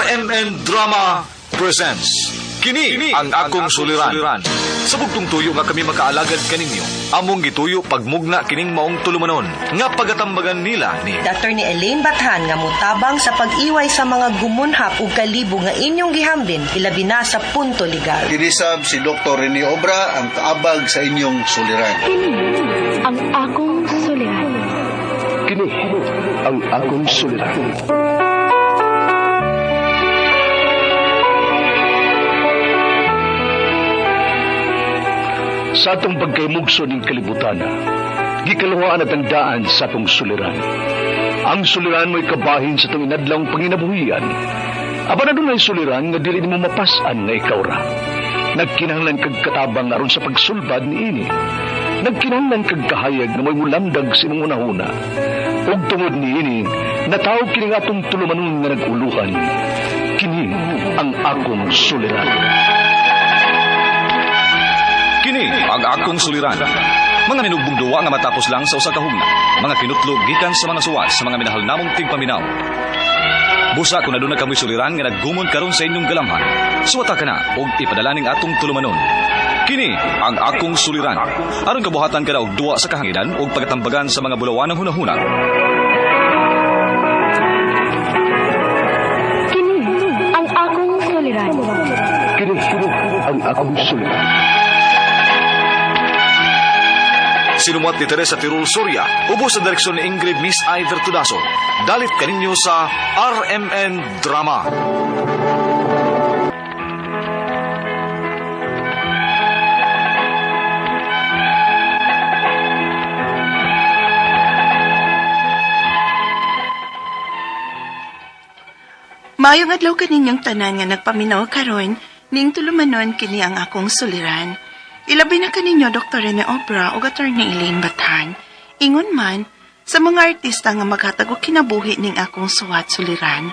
RMN Drama presents Kini ang akong suliran. Sa bugtong tuyo nga kami makaalagad kaninyo, among gituyo pagmugna kining maong tulumanon nga pagatambagan nila ni Dr. ni Elaine Bathan nga mutabang sa pag-iway sa mga gumunhap ug kalibo nga inyong gihambin ilabi na sa punto legal. Kinisab si Dr. Rene Obra ang kaabag sa inyong suliran. Kini ang akong suliran. Kini ang akong suliran. Sa atong pagkaymugso ng kalibutan, gikalawaan at ang daan sa atong suliran. Ang suliran mo'y kabahin sa itong inadlang panginabuhian. Aba na doon ay suliran nga dili mo mapasan nga ikaw ra. Nagkinahanglan kag katabang aron sa pagsulbad ni ini. Nagkinahanglan kag kahayag na may mulamdag sa imong unahuna. Ug tungod ni ini, natawag kini nga atong tulumanon nga naguluhan. Kini ang akong suliran. Kini ang akong suliran. Mga minugbong duwa nga matapos lang sa usa ka hugna. Mga kinutlog gikan sa mga suwat sa mga minahal namong tigpaminaw. Busa kung naduna kamoy suliran nga naggumon karon sa inyong galamhan. Suwata ka na og ipadala ning atong tulumanon. Kini ang akong suliran. Aron kabuhatan ka na og duwa sa kahanginan og pagatambagan sa mga bulawan ng hunahuna. Kini ang akong suliran. Kini ang akong suliran. Sinumat ni Teresa Tirul Soria, ubos sa direksyon ni Ingrid Miss Iver Tudaso. Dalit kaninyo sa RMN Drama. Maayong adlaw kaninyong tanan nga nagpaminaw karon, ning tulumanon kini ang akong suliran. Ilabi na kaninyo Dr. Rene Obra o Dr. ni Elaine Bathan. Ingon man, sa mga artista nga maghatag og kinabuhi ning akong suwat suliran.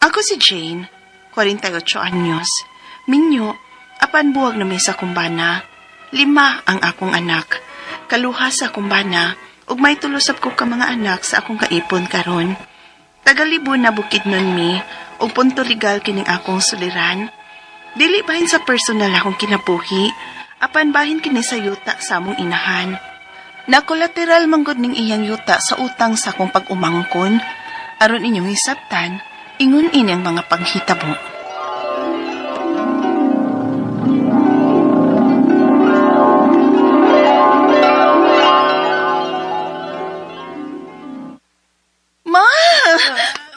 Ako si Jane, 48 anyos. Minyo, apan buwag na may sa kumbana. 5 ang akong anak. Kaluha sa kumbana, ug may tulusab ko ka mga anak sa akong kaipon karon. Tagalibon na bukid nun mi, ug punto legal kining akong suliran. Dili bahin sa personal akong kinabuhi, apan bahin kini sa yuta sa among inahan. Nakolateral manggod ning iyang yuta sa utang sa akong pag-umangkon. Aron inyong hisabtan, ingon ini ang mga panghitabo. Ma!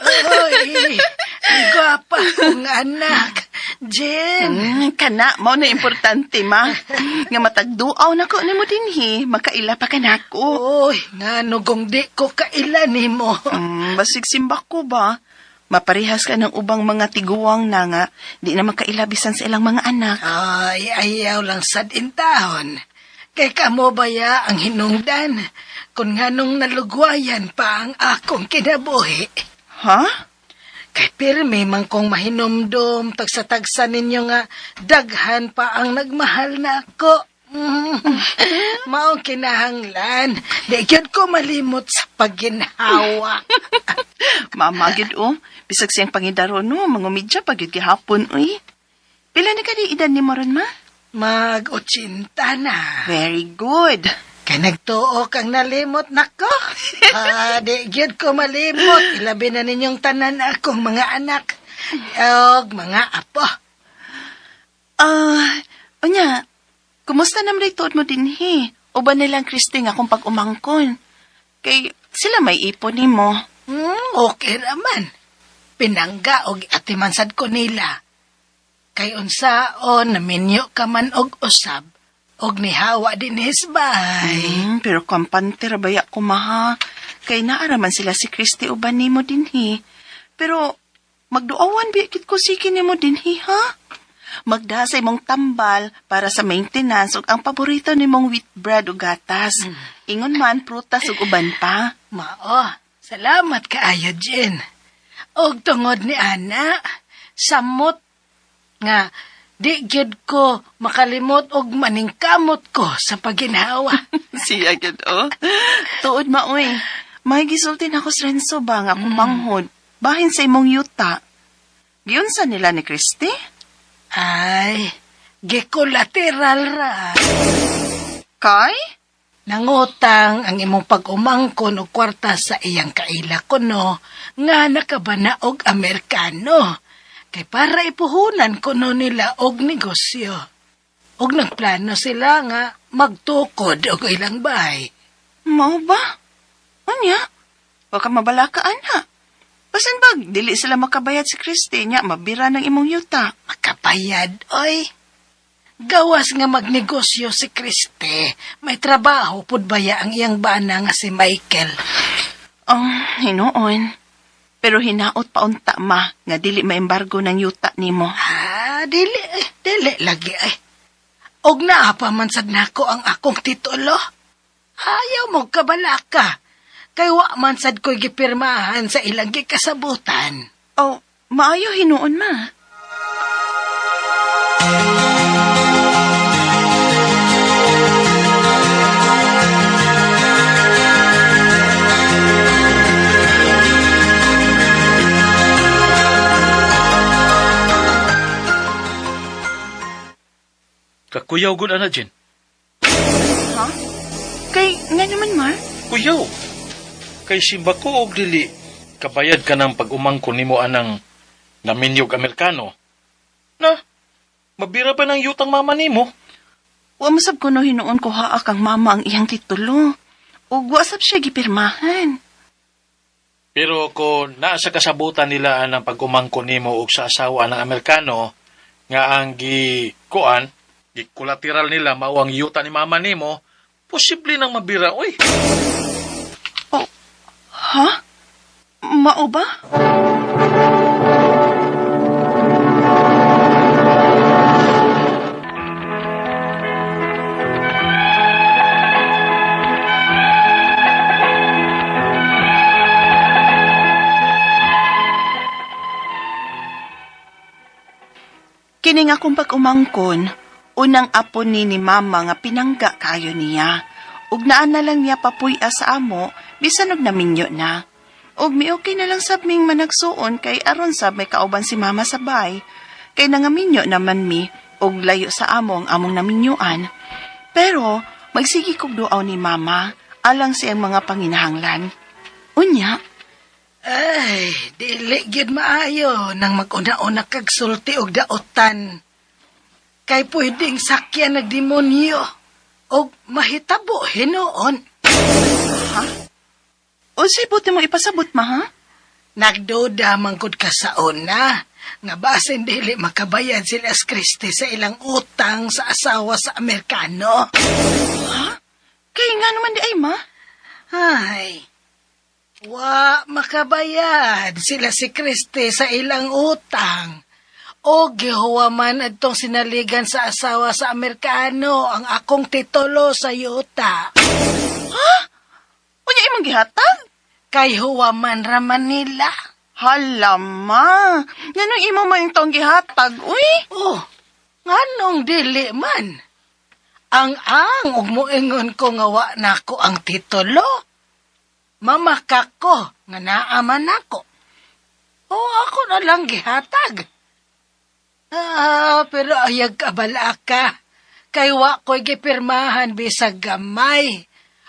Oy, gwapa kong anak. Jen. Kana, mo na importante, ma. Nga matagduaw na ko ni mo dinhi, makaila pa ka na ko. Oy, nga nugong di ko kaila ni mo. Basig simbak ko ba? Maparihas ka ng ubang mga tiguwang na nga, di na makailabisan sa ilang mga anak. Ay, ayaw lang sa intahon. Kay kamo baya ang hinungdan, kung nga nung nalugwayan pa ang akong kinabuhi. Ha? Kay pirmi man kong mahinumdum, tagsa-tagsa ninyo nga, daghan pa ang nagmahal na ako. Maong kinahanglan, di yun ko malimot sa pagginhawa. Mamagid bisag siyang pangidaro no, mga medya pagid gihapon, uy. Pila na ka di edad ni Moron, ma? Mag-80 na. Very good. Kay nagtuo kang nalimot nako. Di gyud ko malimot. Ilabi na ninyong tanan akong mga anak. Og mga apo. Unya, kumusta naman itood mo din, he? O ba nilang Christy nga kung pag-umangkon? Kay sila may ipon ni mo. Okay naman. Pinangga og atimansad ko nila. Kay unsaon naminyo ka man og usab. Og nihawa din hisbay. Pero kampante rabaya ko, maha. Kay naaraman sila si Christy uban ni mo din, he. Pero magduawan bikit ko sikin ni mo din, he, ha? Magdasay mong tambal para sa maintenance ug ang paborito ni mong wheat bread o gatas. Ingon man, prutas ug uban pa. Mao, salamat kaayo, Jen. Og tungod ni Ana, samot nga di gyud ko makalimot og maningkamot ko sa pagginhawa. Siya gyud, Tuod maoy. May gisultin ako sa Renzo ba nga kumanghod. Bahin sa imong yuta. Giunsa nila ni Christy? Ay, gikolateral ra. Kay? Nangutang ang imong pag-umangkon og kwarta sa iyang kaila kuno nga nakabana og Amerikano. Kay para ipuhunan kuno nila og negosyo. Og nagplano sila nga magtukod og ilang bahay. Mao ba? Unya? Wa ka mabalaka, ana. Basin bag, dili sila makabayad si Christy nya, mabira ng imong yuta. Makapayad, oy. Gawas nga magnegosyo si Christy. May trabaho pud baya ang iyang bana nga si Michael. Hinoon. Pero hinaot pa unta ma, nga dili maembargo ng yuta nimo. Dili lagi ay. Og naa pa man sad nako ang akong titulo. Ayaw mo kabalaka. Kay wa man sad ko'y gipirmahan sa ilang gikasabutan. Oh, maayo hinoon ma. Kakuyaw gud ana Jen. Ha? Kay, nga naman ma? Kuyaw. Kay simba ko og dili kabayad ka ng pag-umangkon nimo anang naminyog Amerikano. Na, mabira ba ng yutang mama nimo? Wa masab ko no hinoon ko haa kang mama ang iyang titulo. Ug wa sab siya gipirmahan. Pero kung naa sa kasabutan nila ang pag-umangkon nimo og sa asawa ng Amerikano nga ang gikulateral nila mao ang yuta ni mama nimo, posible nang mabira oy. Ha? Mao ba? Kining akong pag-umangkon, unang apo ni mama nga pinangga kayo niya. Ug naan na lang niya papuy-a sa amo, bisan og naminyo na. Ug miokay na lang sab ming managsuon kay aron sab may kauban si mama sa bay. Kay nangaminyo naman mi, ug layo sa amo ang among naminyoan. Pero, magsigi kog duaw ni mama, alang siyang mga panginahanglan. Unya, Ay, dili gyud maayo nang mag-una-una kag sulti og daotan. Kay pwedeng sakyan nagdemonyo og mahitabo hinoon. o buti mo ipasabot ma ha? Nagduda mangkod ka sa una nga basin dili makabayad sila sa Christy sa ilang utang sa asawa sa Amerikano. Kay nga naman di ay ma? Ay, wa makabayad sila si Christy sa ilang utang. O gihuwaman adtong sinaligan sa asawa sa Amerikano ang akong titulo sa yuta. Unya imong gihatag? Kay huwaman raman nila. Halama, nganong imo man itong gihatag, uy? Oh, nganong dili man? Ang ug moingon ko nga wa nako ang titulo. Mamakak ko nga naaman ako. O ako na lang gihatag. Pero ayag kabala ka. Kay wa ko'y gipirmahan bisag gamay.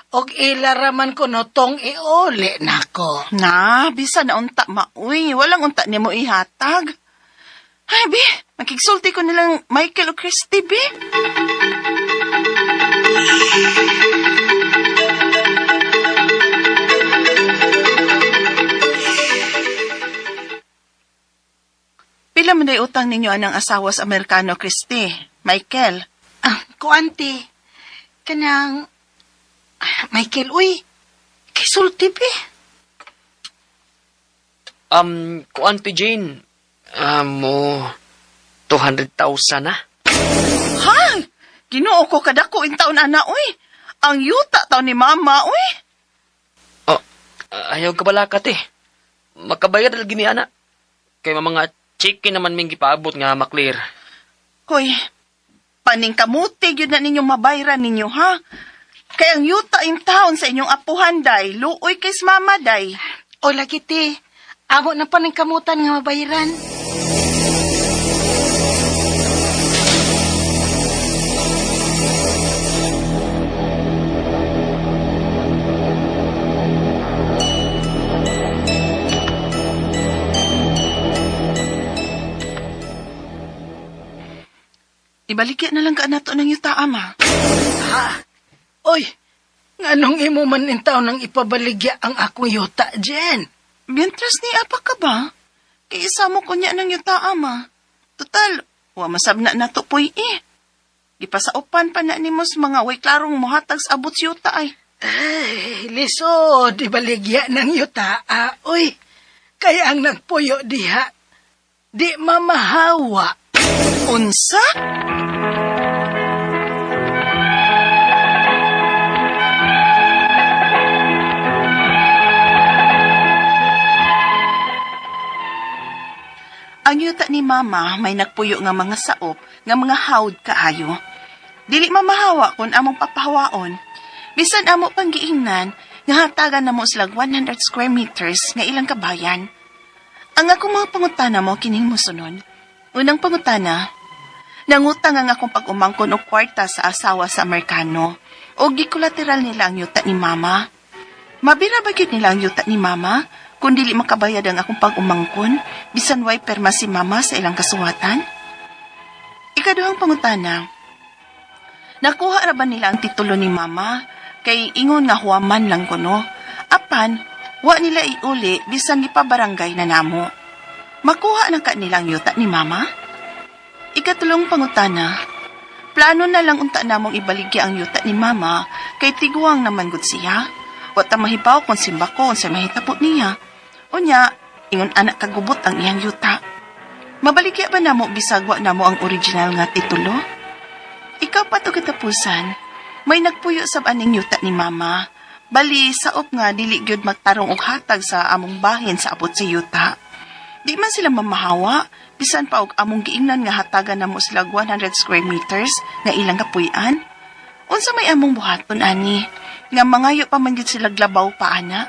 Og ilaraman ko no tong iuli nako. Na, bisa na unta mauy. Walang unta niya mo ihatag. Ay, bi, makigsulti ko nilang Michael o Christy, bi. Pila mo na utang ninyo anang asawa sa Amerikano, Christy? Michael? Kuanti, kanang, Michael, uy, kay sulti bi. Kuan pi Jane, mo 200,000 na. Ha? Ginoo ko kadako in taon ana, uy. Ang yuta taon ni mama, uy. Ayaw kabalakat eh. Makabayad lagi ni ana. Kay mga chicken naman ming gipaabot nga maklear. Hoy, paning kamuti yun na ninyong mabayran ninyo, ha? Kaya ang yuta in taon sa inyong apuhan, day, luoy kay mama, day. O lagi ti, amo na pa ng kamutan nga mabayaran. ibaligya na lang ka nato ng yuta, ama. Oy, nganong imo man intaw nang ipabaligya ang akong yuta, Jen? Mientras ni apa ka ba? Kay isa mo kunya ng yuta, ama. Total, wa masabna nato poy Gipasaupan pa na ni mos mga way klarong muhatag sa abot sa yuta ay. Ay, lisod, ibaligya ng yuta, oy. Kaya ang nagpuyo diha, di mamahawa. Unsa? Ang yuta ni mama may nagpuyo nga mga saop nga mga hawd kaayo. Dili mamahawa kung among papahawaon. Bisan amo pang giingnan nga hatagan na mo silag 100 square meters nga ilang kabayan. Ang akong mga pangutana mo kining mosunod. Unang pangutana, nangutang ang akong pag-umangkon og kwarta sa asawa sa Amerikano o gikolateral nila ang yuta ni mama. Mabira ba gyud nila ang yuta ni mama kung dili makabayad ang akong pag-umangkon bisan way perma si mama sa ilang kasuwatan? Ikaduhang pangutana, nakuha ra ba nila ang titulo ni mama kay ingon nga huwaman lang kuno? Apan, wa nila iuli bisan gipabarangay na namo. Makuha na ka nilang yuta ni mama? Ikatulong pangutana, plano na lang unta namong ibaligya ang yuta ni mama kay tiguang naman gud siya. Wa ta mahibaw kung simba ko sa mahitapot niya. Unya, ingon anak kagubot ang iyang yuta. Mabaligya ba namo bisag wa namo ang original nga titulo? Ikaw pa to katapusan, may nagpuyo sab aning yuta ni mama. Bali, saop nga dili gyud magtarong og hatag sa among bahin sa abot sa yuta. Di man sila mamahawa, bisan pa og among giingnan nga hatagan namo sila 100 square meters nga ilang kapuy-an. Unsa may among buhaton ani, nga mangayo pa man gyud sila glabaw pa ana.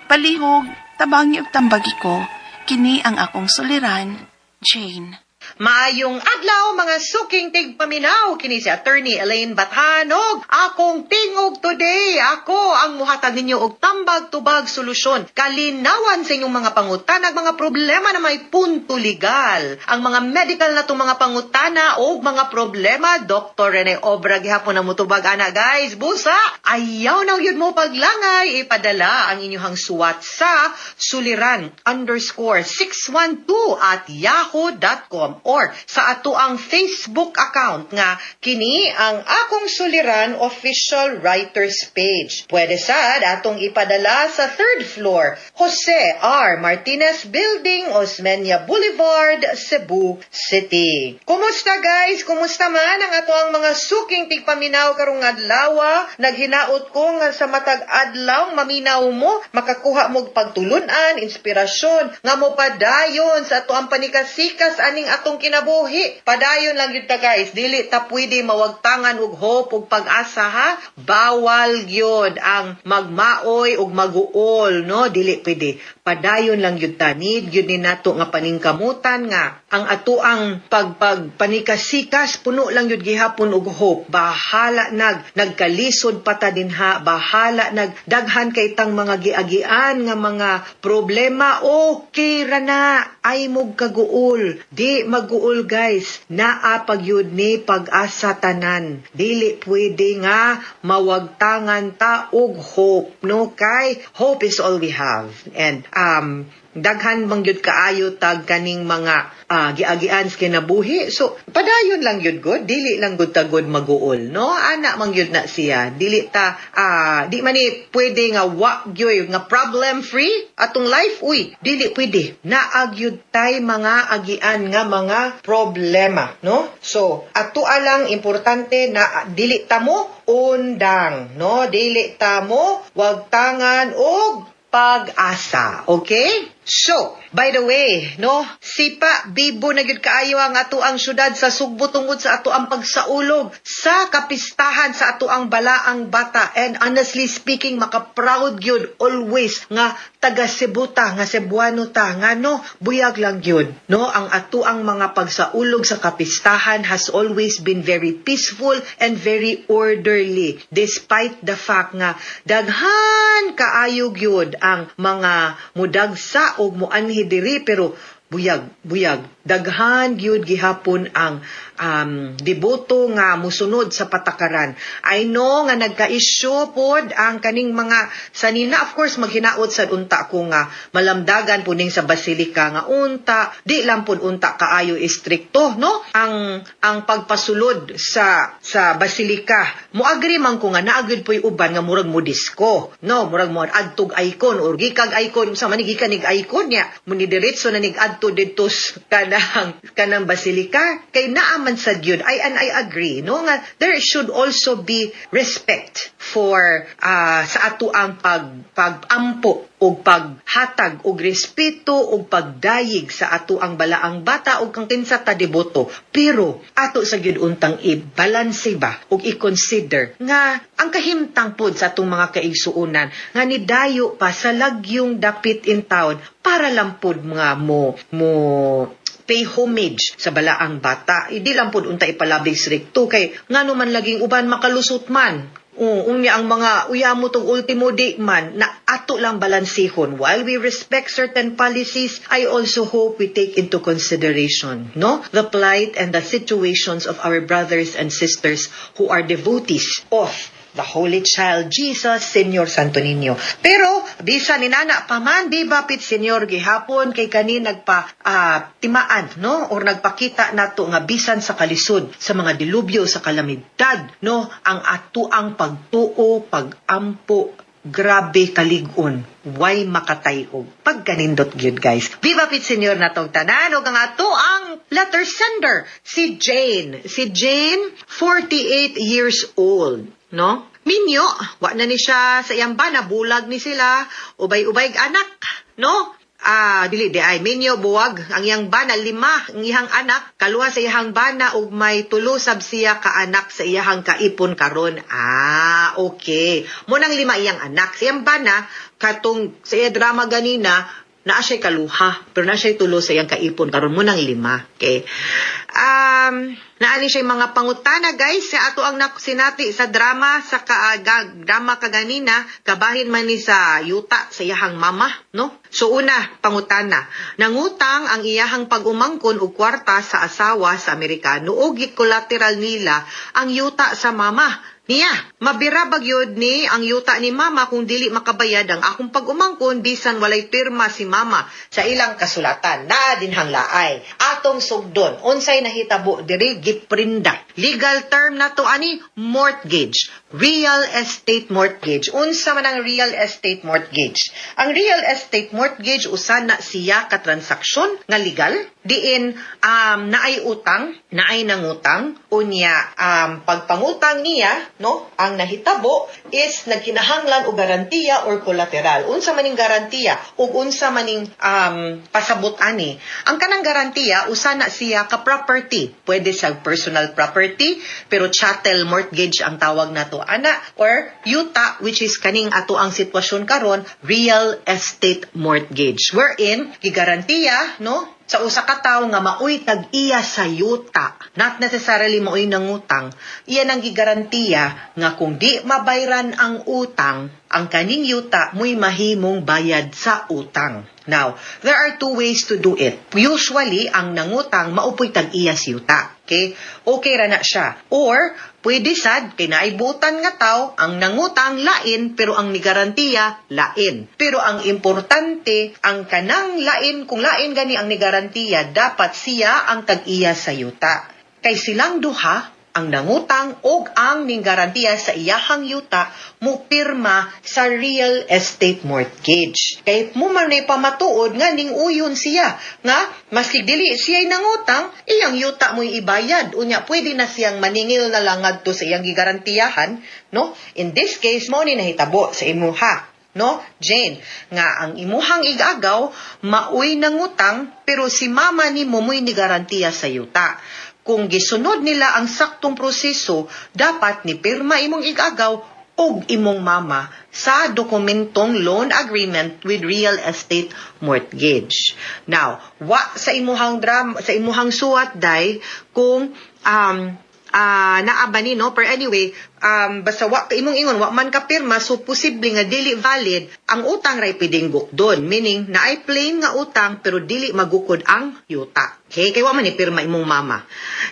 Palihog, tabangi og tambagi ko, kini ang akong suliran, Jane. Maayong adlaw mga suking tigpaminaw kini si Attorney Elaine Bathanog. Akong tingog today, ako ang muhatag ninyo og tambag-tubag solusyon. Kalinawan sa inyong mga pangutana, mga problema na may punto legal. Ang mga medical na itong mga pangutana o mga problema, Dr. Rene Obra gihapon na mutubag ana guys. Busa, ayaw na yun mo paglangay, ipadala ang inyong suwat sa suliran_612@yahoo.com or sa ato ang Facebook account nga kini ang Akong Suliran official writers page. Pwede sad atong ipadala sa 3rd floor, Jose R. Martinez Building, Osmeña Boulevard, Cebu City. Kumusta guys? Kumusta man ang ato ang mga suking tigpaminaw karong adlaw? Naghinaot ko nga sa matag adlaw maminaw mo, makakuha mo pagtulunan, inspirasyon nga mo padayon sa ato ang panikasikas aning atong kinabuhi. Padayon lang yun ta guys. Dili ta pwede mawagtangan og hope ug pag-asa ha. Bawal gyud ang magmaoy ug maguol, no? Dili pwede. Padayon lang yun ta. Need yun ni nato nga paningkamutan nga ang ato ang panikasikas puno lang yun gihapon og hope. Bahala nagkalisod pa ta dinha. Bahala nagdaghan kay tang mga giagian nga mga problema. Okay ra na. Ay mog kaguol. Di maguol guys. Naa pagyud ni pag-asa tanan. Dili pwede nga mawagtangan ta og hope, no? Kay hope is all we have. And daghan bang yun kaayo tag kaning mga giagian sa kinabuhi. So, padayon lang yun good. Dili lang good tagod maguol, no? Ana mang yun na siya. Dili ta, di man ni pwede nga gyoy, nga problem free atong life. Uy, dili pwede. Naagyud tay mga agian nga mga problema, no? So, ato alang importante na dili ta mo undang, no? Dili ta mo wagtangan og pag-asa, okay? So, by the way, no, sipa, bibo na gyud kaayo ang ato ang syudad sa Sugbo tungod sa ato ang pagsaulog sa kapistahan sa ato ang balaang bata. And honestly speaking, maka-proud gyud always nga taga Cebu ta, nga Cebuano ta, nga no, buyag lang gyud, no, ang ato ang mga pagsaulog sa kapistahan has always been very peaceful and very orderly despite the fact nga daghan kaayo gyud ang mga mudagsa og moanhi diri pero buyag. Daghan gyud gihapon ang deboto nga musunod sa patakaran. I know nga nagka-issue pod ang kaning mga sanina, of course maghinaot sa unta ko nga malamdagan puning sa basilika nga unta, di lang pod unta kaayo istrikto, no? Ang pagpasulod sa basilika. Moagri man ko nga naagid po'y uban nga murag modisco, no? Murag mo adtog icon or gikag icon sa manig gikan icon niya. Muni diretso na nig adto didto kanang basilika kay naaman sa gyud. I agree, no, nga there should also be respect for sa ato ang pagampo o paghatag og respeto o pagdayig sa ato ang balaang bata o kang kinsa ta deboto. Pero ato sa gyud untang i-balance ba o i-consider nga ang kahimtang pod sa atong mga kaigsuonan nga nidayo pa sa lagyong dapit in town para lang pod mga mo pay homage sa balaang bata. Hindi lang po unta ipalabing stricto kay ngano man laging uban makalusot man. Unya ang mga uyamo tong ultimo day man na ato lang balansihon. While we respect certain policies, I also hope we take into consideration, no, the plight and the situations of our brothers and sisters who are devotees of the Holy Child Jesus, Senyor Santo Niño. Pero bisan ni nana pa man, di ba pit Senyor gihapon kay kani timaan, no, or nagpakita nato nga bisan sa kalisod sa mga dilubyo sa kalamidad, no, ang ato ang pagtuo, pagampo, grabe kalig-on, way makatayog. Pagkanindot gyud guys. Viva pit Senyor natong tanan ug ang ato ang letter sender si Jane. Si Jane, 48 years old. No? Minyo, wa na ni siya sa iyang bana, bulag ni sila, ubay-ubay anak, no? Dili di ay, minyo buwag, ang iyang bana, 5, ang iyang anak, kaluha sa iyang bana, ug may 3 sab siya ka anak sa iyang kaipon karon. Okay. Munang 5 iyang anak. Sa iyang bana, katong sa iyang drama ganina, naa siya kaluha, pero na siya 3 sa iyang kaipon karon munang 5. Okay. Naani siya mga pangutana guys sa ato ang sinati sa drama sa drama kaganina kabahin man ni sa yuta sa iyahang mama, no? So una, pangutana, nangutang ang iyahang pag-umangkon og kwarta sa asawa sa Amerikano o collateral nila ang yuta sa mama niya. Mabira bagyod ni ang yuta ni mama kung dili makabayad ang akong pag-umangkon bisan walay pirma si mama sa ilang kasulatan na dinhang laay. Atong sugdon, unsay nahitabo diri giprinda. Legal term na to ani mortgage. Real estate mortgage. Unsa man ang real estate mortgage? Ang real estate mortgage usa na siya ka transaksyon nga legal diin naay utang, naay nangutang unya pagpangutang niya, no, ang nahitabo is nagkinahanglan og garantiya or collateral. Unsa maning garantiya ug unsa maning pasabot ani? Ang kanang garantiya usa na siya ka property. Pwede sa personal property pero chattel mortgage ang tawag nato ana, or yuta, which is kaning ato ang sitwasyon karon, real estate mortgage wherein gigarantiya, no, sa usa ka tawo nga maoy tag-iya sa yuta, not necessarily maoy nangutang, iyan ang gigarantiya nga kung di mabayran ang utang, ang kaning yuta mo'y mahimong bayad sa utang. Now, there are 2 ways to do it. Usually, ang nangutang maupoy tag-iya sa yuta. Okay? Okay ra na siya. Or, pwede sad, kay naibutan nga tao, ang nangutang lain, pero ang nigarantiya, lain. Pero ang importante, ang kanang lain, kung lain gani ang nigarantiya, dapat siya ang tag-iya sa yuta. Kay silang duha, ang nangutang o ang ninggarantiya sa iyahang yuta mo pirma sa real estate mortgage. Kay mo man ay pamatuod nga ning uyon siya nga maski dili siya'y nangutang, iyang yuta mo'y ibayad. Unya pwede na siyang maningil na lang ngadto sa iyang gigarantiyahan, no? In this case mo ni nahitabo sa imuha, no, Jane, nga ang imuhang igagaw maoy nangutang pero si mama nimo mo'y nigarantiya sa yuta. Kung gisunod nila ang saktong proseso, dapat ni pirma imong igagaw og imong mama sa dokumentong loan agreement with real estate mortgage. Now, sa imuhang drama, sa imuhang suwat day kung naabani, no, per anyway, basta imong ingon wa man ka pirma, so posible nga dili valid ang utang ray pwedeng gukdon, meaning naay plain nga utang pero dili magukod ang yuta. Okay, kay wa man ni pirma imong mama.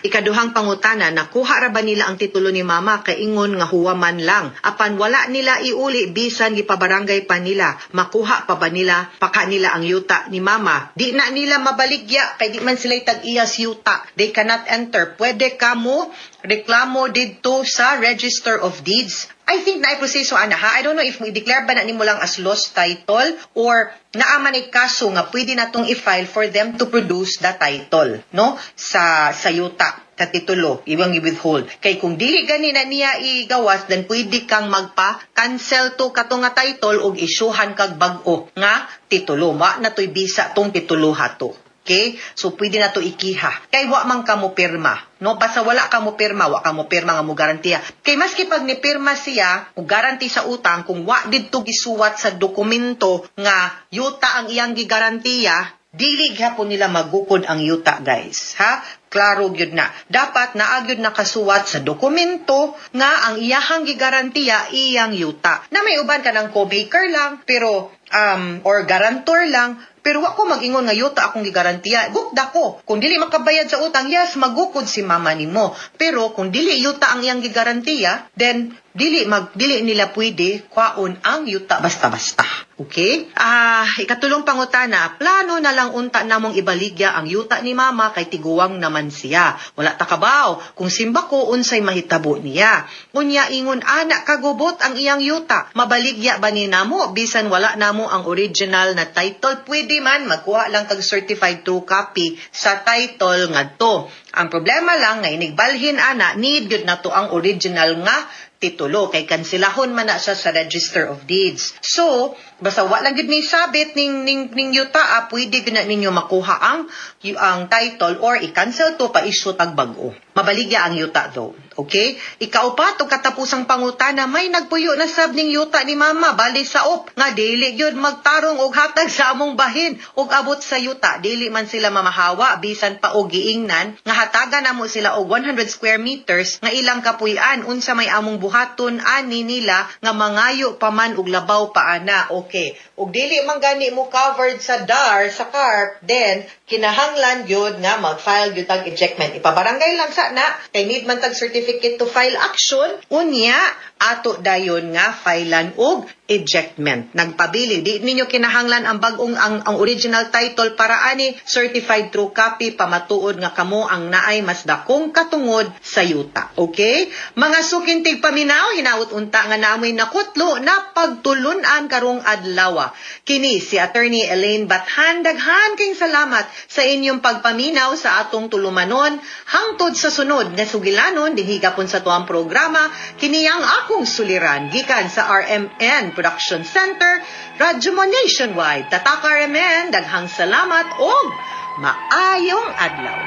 Ikaduhang pangutana, nakuha ra ba nila ang titulo ni mama kay ingon nga huwaman lang. Apan wala nila iuli bisan gipabarangay pa nila, makuha pa ba nila paka nila ang yuta ni mama? Di na nila mabaligya kay di man sila tag-iyas yuta. They cannot enter. Pwede kamo reklamo didto sa Register of Deeds. I think na proseso ana ha. I don't know if i-declare ba na nimo lang as lost title or naaman ay kaso nga pwede natong i-file for them to produce the title, no? Sa yuta, sa titulo, iwang i-withhold. Kay kung dili gani na niya igawas, then pwede kang magpa-cancel to katong nga title o isyuhan kag bag-o nga titulo. Ma na to'y bisa tong titulo hato. Okay? So, pwede na to ikiha. Kay wa man ka mo pirma. No? Basta wala ka mo pirma, wa ka mo pirma nga mo garantiya. Kay maski pag ni pirma siya, o garanti sa utang, kung wa didto gisuwat sa dokumento nga yuta ang iyang gigarantiya, dili gyapon nila magukod ang yuta, guys. Ha? Klaro gyud na. Dapat naagyud nakasuwat sa dokumento nga ang iyahang gigarantiya iyang yuta. Na may uban ka ng co-maker lang, pero or garantor lang, pero ako mag-ingon nga yuta akong gigarantiya. Gukda ko. Kung dili makabayad sa utang, yes, magukod si mama nimo. Pero kung dili yuta ang iyang gigarantiya, then dili nila pwede kwaon ang yuta basta-basta. Okay? Ikatulong pangutana, plano na lang unta namong ibaligya ang yuta ni mama kay tiguwang naman siya. Wala ta kabaw kung simba ko unsay mahitabo niya. Unya ingon ana kagubot ang iyang yuta. Mabaligya ba ni namo bisan wala namo ang original na title? Pwede man magkuha lang kag certified true copy sa title ngadto. Ang problema lang nga inigbalhin ana need gyud nato ang original nga titulo kay kansilahon man na siya sa Register of Deeds. So, basta wala lang gid ni sabit ning yuta, pwede gid na ninyo makuha ang title or i-cancel to pa issue tag bag-o. Mabaligya ang yuta though. Okay? Ikaupat o katapusang pangutana, may nagpuyo na sab ning yuta ni mama bali sa op nga dili gyud magtarong og hatag sa among bahin og abot sa yuta. Dili man sila mamahawa bisan pa og giingnan nga hatagan namo sila og 100 square meters nga ilang kapuy-an unsa may among buhaton ani nila nga mangayo pa man og labaw pa ana. Okay. Og dili man gani mo covered sa DAR sa CARP, then kinahanglan gyud nga mag-file gyud tag ejectment. Ipabarangay lang sa na kay need man tag certificate to file action, unya ato dayon nga filean og ejectment. Nagpabili di ninyo kinahanglan ang bagong ang original title para ani certified true copy pamatuod nga kamo ang naay mas dakong katungod sa yuta. Okay? Mga sukintig paminaw, hinaut unta nga namoy nakutlo na pagtulunan karong adlaw. Kini si Attorney Elaine Bathan, daghan king salamat sa inyong pagpaminaw sa atong tulumanon hangtod sa sunod nga sugilanon dinhi gapon sa tuang programa kini ang akong suliran gikan sa RMN Production Center, Radyo Mo Nationwide. Tatak RMN, daghang salamat o maayong adlaw.